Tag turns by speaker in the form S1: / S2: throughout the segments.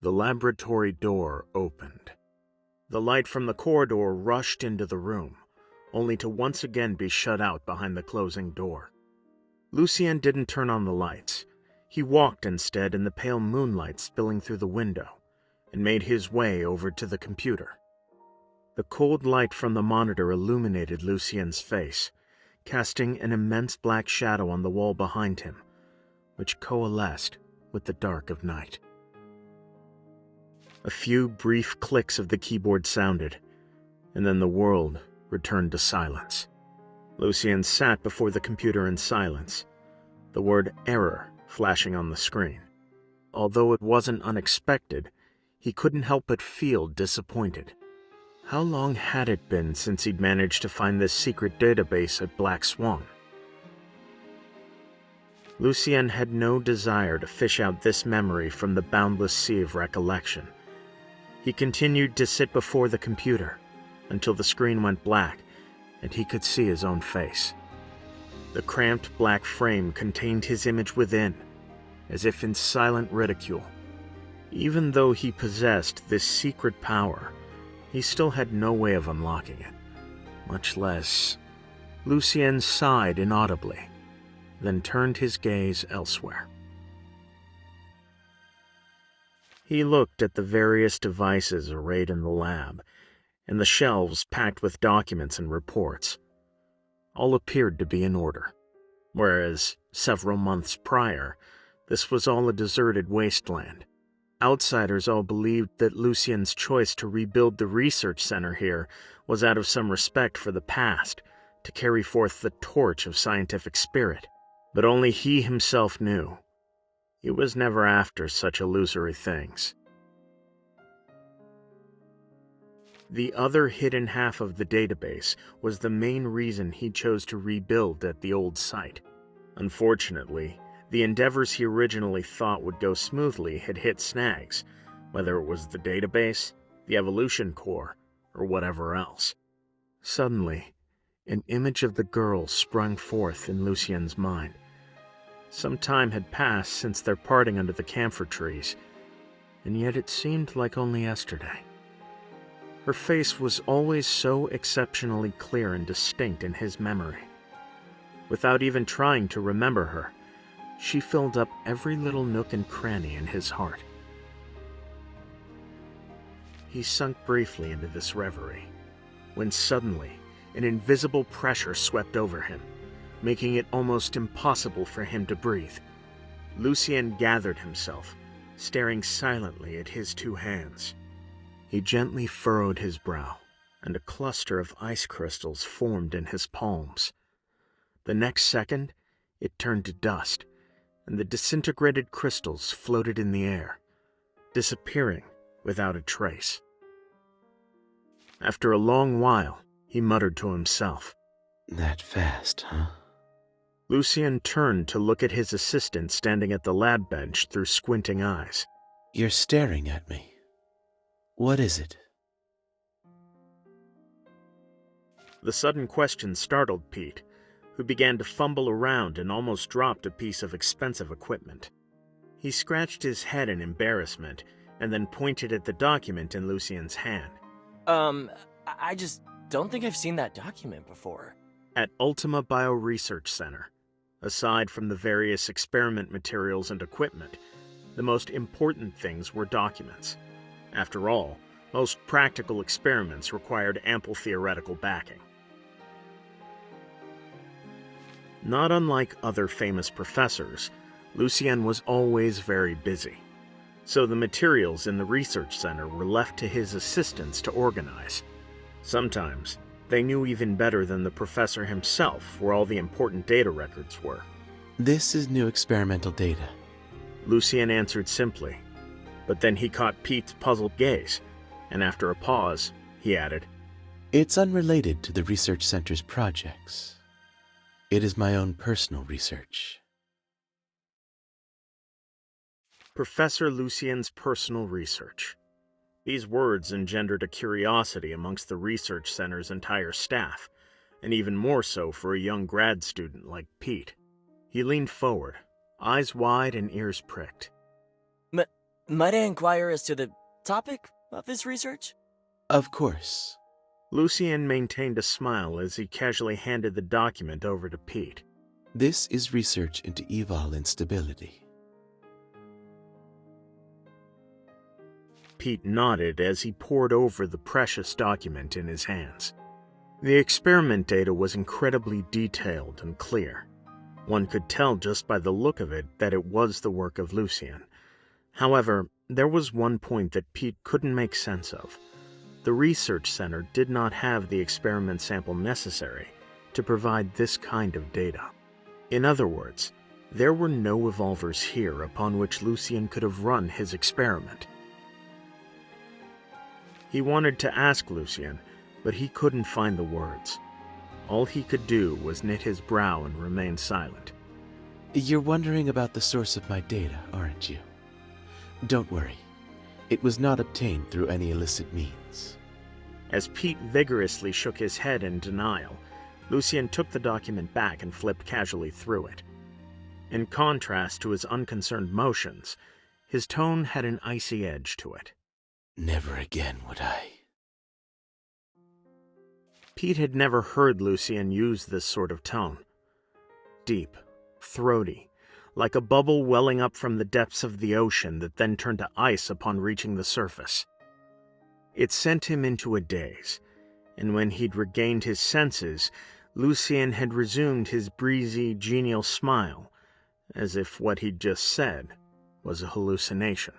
S1: The laboratory door opened. The light from the corridor rushed into the room, only to once again be shut out behind the closing door. Lucien didn't turn on the lights. He walked instead in the pale moonlight spilling through the window, and made his way over to the computer. The cold light from the monitor illuminated Lucien's face, casting an immense black shadow on the wall behind him, which coalesced with the dark of night. A few brief clicks of the keyboard sounded, and then the world returned to silence. Lucien sat before the computer in silence, the word error flashing on the screen. Although it wasn't unexpected, he couldn't help but feel disappointed. How long had it been since he'd managed to find this secret database at Black Swan? Lucien had no desire to fish out this memory from the boundless sea of recollection. He continued to sit before the computer until the screen went black and he could see his own face. The cramped black frame contained his image within, as if in silent ridicule. Even though he possessed this secret power, he still had no way of unlocking it, much less... Lucien sighed inaudibly, then turned his gaze elsewhere. He looked at the various devices arrayed in the lab, and the shelves packed with documents and reports. All appeared to be in order, whereas several months prior, this was all a deserted wasteland. Outsiders all believed that Lucien's choice to rebuild the research center here was out of some respect for the past, to carry forth the torch of scientific spirit. But only he himself knew. He was never after such illusory things. The other hidden half of the database was the main reason he chose to rebuild at the old site. Unfortunately, the endeavors he originally thought would go smoothly had hit snags, whether it was the database, the evolution core, or whatever else. Suddenly, an image of the girl sprung forth in Lucien's mind. Some time had passed since their parting under the camphor trees, and yet it seemed like only yesterday. Her face was always so exceptionally clear and distinct in his memory. Without even trying to remember her, she filled up every little nook and cranny in his heart. He sunk briefly into this reverie, when suddenly an invisible pressure swept over him, making it almost impossible for him to breathe. Lucien gathered himself, staring silently at his two hands. He gently furrowed his brow, and a cluster of ice crystals formed in his palms. The next second, it turned to dust, and the disintegrated crystals floated in the air, disappearing without a trace. After a long while, he muttered to himself,
S2: "That fast, huh?"
S1: Lucien turned to look at his assistant standing at the lab bench through squinting eyes.
S2: "You're staring at me. What is it?"
S1: The sudden question startled Pete, who began to fumble around and almost dropped a piece of expensive equipment. He scratched his head in embarrassment and then pointed at the document in Lucien's hand.
S3: I just don't think I've seen that document before.
S1: At Ultima Bioresearch Center, aside from the various experiment materials and equipment, the most important things were documents. After all, most practical experiments required ample theoretical backing. Not unlike other famous professors, Lucien was always very busy, so the materials in the research center were left to his assistants to organize. Sometimes, they knew even better than the professor himself where all the important data records were.
S2: "This is new experimental data."
S1: Lucien answered simply, but then he caught Pete's puzzled gaze, and after a pause, he added,
S2: "It's unrelated to the research center's projects. It is my own personal research."
S1: Professor Lucien's personal research. These words engendered a curiosity amongst the research center's entire staff, and even more so for a young grad student like Pete. He leaned forward, eyes wide and ears pricked.
S3: Might I inquire as to the topic of this research?
S2: Of course.
S1: Lucien maintained a smile as he casually handed the document over to Pete.
S2: This is research into evol instability.
S1: Pete nodded as he pored over the precious document in his hands. The experiment data was incredibly detailed and clear. One could tell just by the look of it that it was the work of Lucien. However, there was one point that Pete couldn't make sense of. The research center did not have the experiment sample necessary to provide this kind of data. In other words, there were no evolvers here upon which Lucien could have run his experiment. He wanted to ask Lucien, but he couldn't find the words. All he could do was knit his brow and remain silent.
S2: You're wondering about the source of my data, aren't you? Don't worry. It was not obtained through any illicit means.
S1: As Pete vigorously shook his head in denial, Lucien took the document back and flipped casually through it. In contrast to his unconcerned motions, his tone had an icy edge to it.
S2: Never again would I.
S1: Pete had never heard Lucien use this sort of tone. Deep, throaty, like a bubble welling up from the depths of the ocean that then turned to ice upon reaching the surface. It sent him into a daze, and when he'd regained his senses, Lucien had resumed his breezy, genial smile, as if what he'd just said was a hallucination.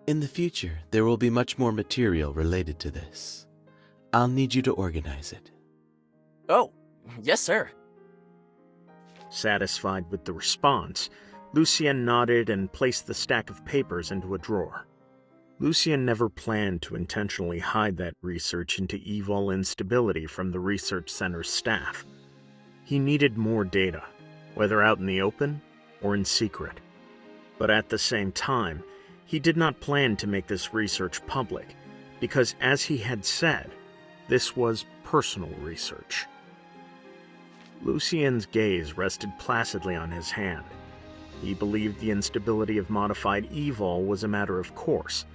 S2: In the future, there will be much more material related to this. I'll need you to organize it.
S3: Oh, yes, sir.
S1: Satisfied with the response, Lucien nodded and placed the stack of papers into a drawer. Lucien never planned to intentionally hide that research into evol instability from the research center's staff. He needed more data, whether out in the open or in secret. But at the same time, he did not plan to make this research public, because as he had said, this was personal research. Lucien's gaze rested placidly on his hand. He believed the instability of modified evol was a matter of course,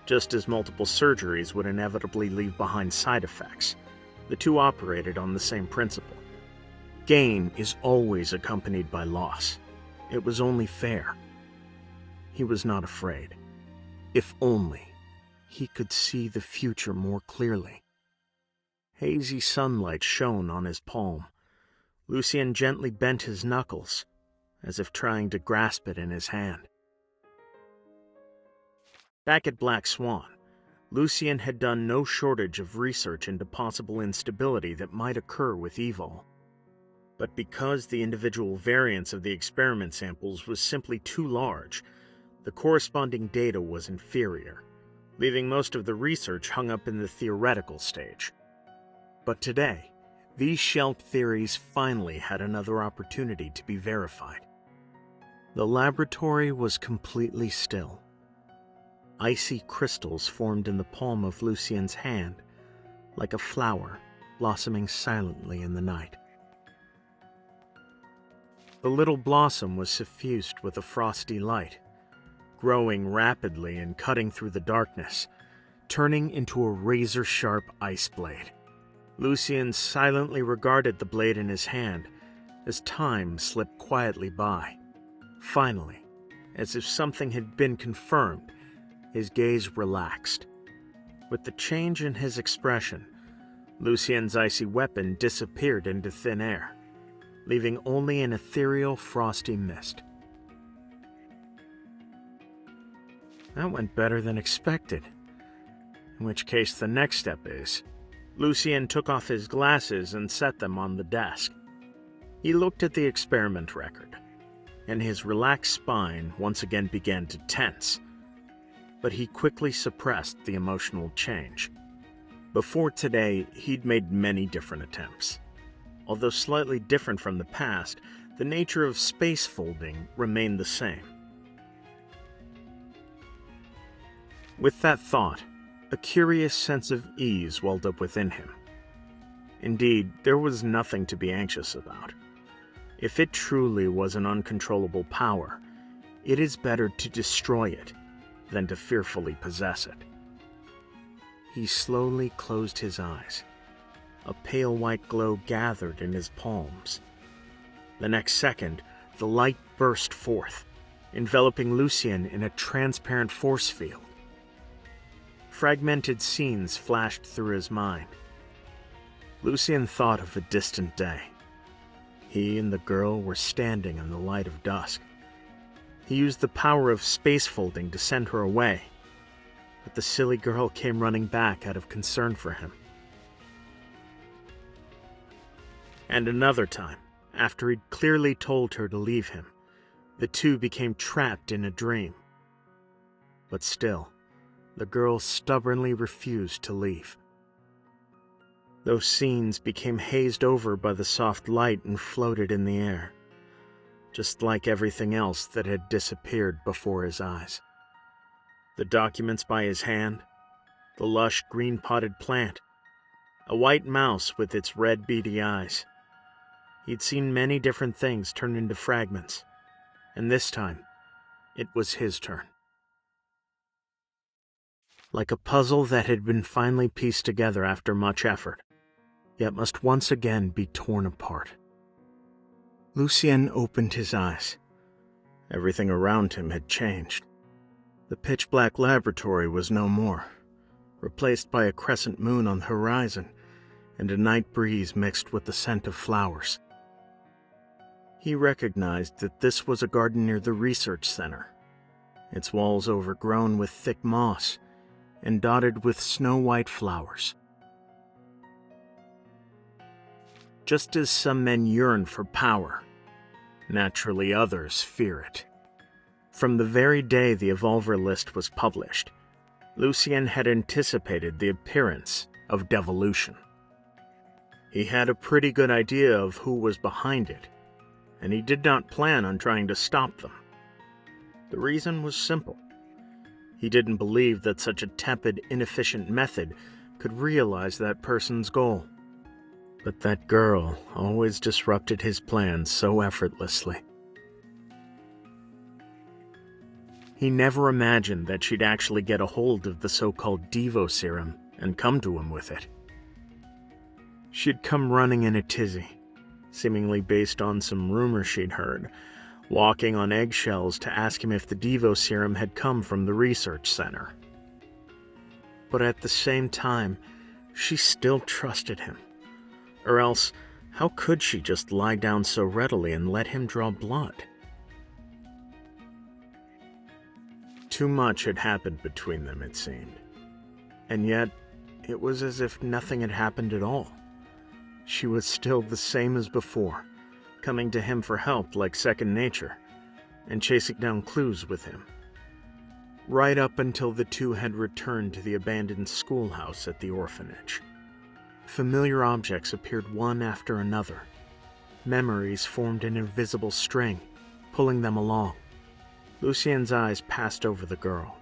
S1: just as multiple surgeries would inevitably leave behind side effects. The two operated on the same principle. Gain is always accompanied by loss. It was only fair. He was not afraid. If only he could see the future more clearly. Hazy sunlight shone on his palm. Lucien gently bent his knuckles, as if trying to grasp it in his hand. Back at Black Swan, Lucien had done no shortage of research into possible instability that might occur with evol. But because the individual variance of the experiment samples was simply too large, the corresponding data was inferior, leaving most of the research hung up in the theoretical stage. But today, these shelved theories finally had another opportunity to be verified. The laboratory was completely still. Icy crystals formed in the palm of Lucien's hand, like a flower blossoming silently in the night. The little blossom was suffused with a frosty light, growing rapidly and cutting through the darkness, turning into a razor-sharp ice blade. Lucien silently regarded the blade in his hand as time slipped quietly by. Finally, as if something had been confirmed, his gaze relaxed. With the change in his expression, Lucien's icy weapon disappeared into thin air, leaving only an ethereal frosty mist. That went better than expected. In which case the next step is, Lucien took off his glasses and set them on the desk. He looked at the experiment record, and his relaxed spine once again began to tense. But he quickly suppressed the emotional change. Before today, he'd made many different attempts. Although slightly different from the past, the nature of space folding remained the same. With that thought, a curious sense of ease welled up within him. Indeed, there was nothing to be anxious about. If it truly was an uncontrollable power, it is better to destroy it than to fearfully possess it. He slowly closed his eyes. A pale white glow gathered in his palms. The next second, the light burst forth, enveloping Lucien in a transparent force field. Fragmented scenes flashed through his mind. Lucien thought of a distant day. He and the girl were standing in the light of dusk. He used the power of space folding to send her away, but the silly girl came running back out of concern for him. And another time, after he'd clearly told her to leave him, the two became trapped in a dream. But still, the girl stubbornly refused to leave. Those scenes became hazed over by the soft light and floated in the air, just like everything else that had disappeared before his eyes. The documents by his hand, the lush green-potted plant, a white mouse with its red beady eyes. He'd seen many different things turn into fragments, and this time, it was his turn. Like a puzzle that had been finally pieced together after much effort, yet must once again be torn apart. Lucien opened his eyes. Everything around him had changed. The pitch-black laboratory was no more, replaced by a crescent moon on the horizon and a night breeze mixed with the scent of flowers. He recognized that this was a garden near the research center, its walls overgrown with thick moss and dotted with snow-white flowers. Just as some men yearn for power, naturally others fear it. From the very day the Evolver list was published, Lucien had anticipated the appearance of devolution. He had a pretty good idea of who was behind it, and he did not plan on trying to stop them. The reason was simple. He didn't believe that such a tepid, inefficient method could realize that person's goal. But that girl always disrupted his plans so effortlessly. He never imagined that she'd actually get a hold of the so-called Devo serum and come to him with it. She'd come running in a tizzy, seemingly based on some rumor she'd heard, walking on eggshells to ask him if the Devo serum had come from the research center. But at the same time, she still trusted him. Or else, how could she just lie down so readily and let him draw blood? Too much had happened between them, it seemed. And yet, it was as if nothing had happened at all. She was still the same as before, coming to him for help like second nature, and chasing down clues with him. Right up until the two had returned to the abandoned schoolhouse at the orphanage. Familiar objects appeared one after another. Memories formed an invisible string, pulling them along. Lucien's eyes passed over the girl,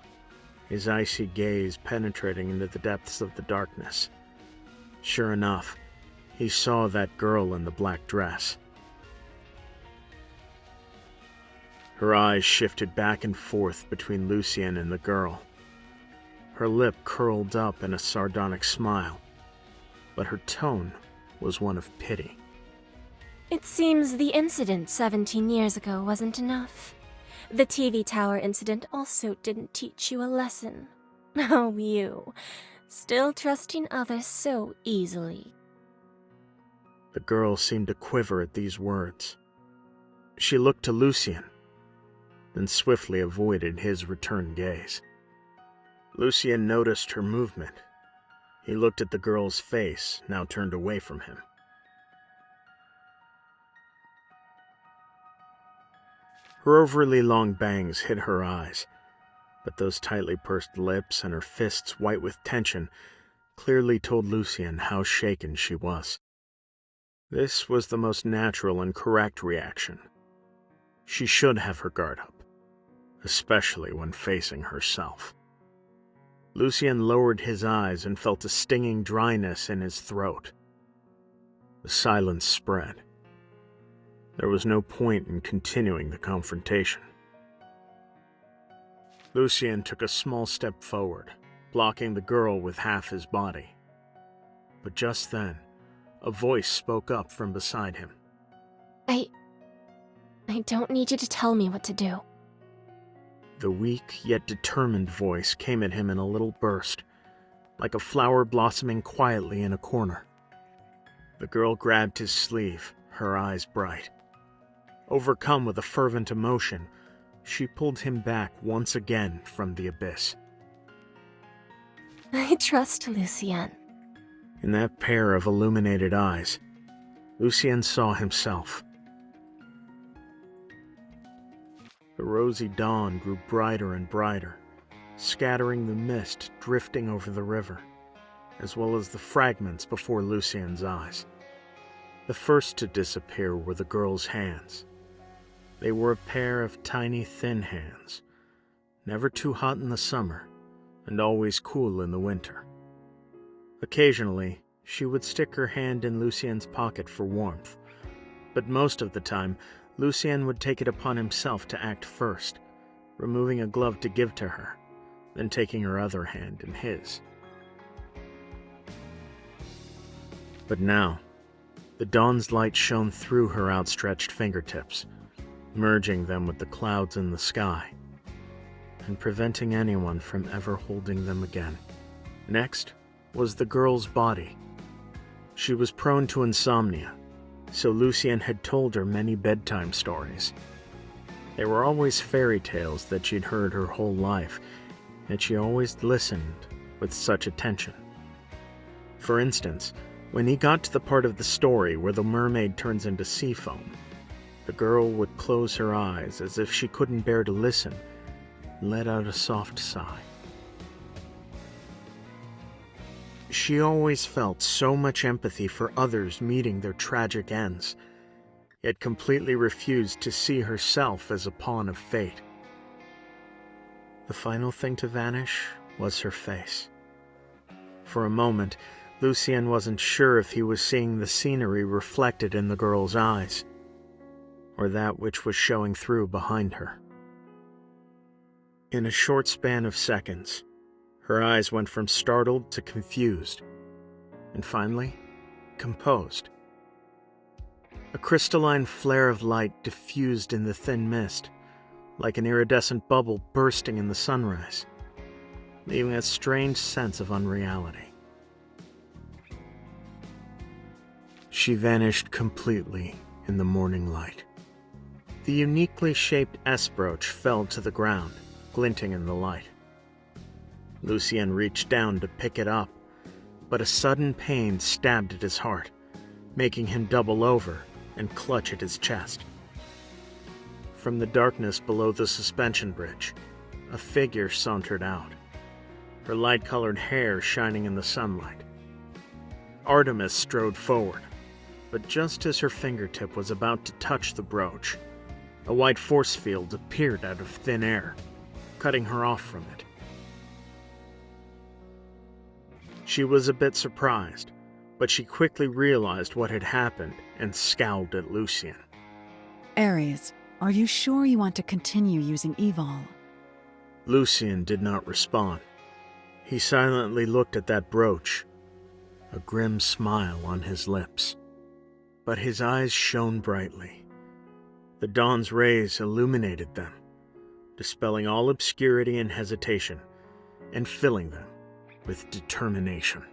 S1: his icy gaze penetrating into the depths of the darkness. Sure enough, he saw that girl in the black dress. Her eyes shifted back and forth between Lucien and the girl. Her lip curled up in a sardonic smile, but her tone was one of pity.
S4: It seems the incident 17 years ago wasn't enough. The TV tower incident also didn't teach you a lesson. Oh, you. Still trusting others so easily.
S1: The girl seemed to quiver at these words. She looked to Lucien, then swiftly avoided his return gaze. Lucien noticed her movement. He looked at the girl's face, now turned away from him. Her overly long bangs hid her eyes, but those tightly pursed lips and her fists white with tension clearly told Lucien how shaken she was. This was the most natural and correct reaction. She should have her guard up, especially when facing herself. Lucien lowered his eyes and felt a stinging dryness in his throat. The silence spread. There was no point in continuing the confrontation. Lucien took a small step forward, blocking the girl with half his body. But just then, a voice spoke up from beside him.
S4: I don't need you to tell me what to do.
S1: The weak yet determined voice came at him in a little burst, like a flower blossoming quietly in a corner. The girl grabbed his sleeve, her eyes bright. Overcome with a fervent emotion, she pulled him back once again from the abyss.
S4: I trust Lucien.
S1: In that pair of illuminated eyes, Lucien saw himself. The rosy dawn grew brighter and brighter, scattering the mist drifting over the river, as well as the fragments before Lucien's eyes. The first to disappear were the girl's hands. They were a pair of tiny, thin hands, never too hot in the summer and always cool in the winter. Occasionally, she would stick her hand in Lucien's pocket for warmth, but most of the time, Lucien would take it upon himself to act first, removing a glove to give to her, then taking her other hand in his. But now, the dawn's light shone through her outstretched fingertips, merging them with the clouds in the sky, and preventing anyone from ever holding them again. Next was the girl's body. She was prone to insomnia, so Lucien had told her many bedtime stories. They were always fairy tales that she'd heard her whole life, and she always listened with such attention. For instance, when he got to the part of the story where the mermaid turns into sea foam, the girl would close her eyes as if she couldn't bear to listen and let out a soft sigh. She always felt so much empathy for others meeting their tragic ends, yet completely refused to see herself as a pawn of fate. The final thing to vanish was her face. For a moment, Lucien wasn't sure if he was seeing the scenery reflected in the girl's eyes, or that which was showing through behind her. In a short span of seconds, her eyes went from startled to confused, and finally, composed. A crystalline flare of light diffused in the thin mist, like an iridescent bubble bursting in the sunrise, leaving a strange sense of unreality. She vanished completely in the morning light. The uniquely shaped S-brooch fell to the ground, glinting in the light. Lucien reached down to pick it up, but a sudden pain stabbed at his heart, making him double over and clutch at his chest. From the darkness below the suspension bridge, a figure sauntered out, her light-colored hair shining in the sunlight. Artemis strode forward, but just as her fingertip was about to touch the brooch, a white force field appeared out of thin air, cutting her off from it. She was a bit surprised, but she quickly realized what had happened and scowled at Lucien.
S5: Ares, are you sure you want to continue using Evol?
S1: Lucien did not respond. He silently looked at that brooch, a grim smile on his lips. But his eyes shone brightly. The dawn's rays illuminated them, dispelling all obscurity and hesitation, and filling them with determination.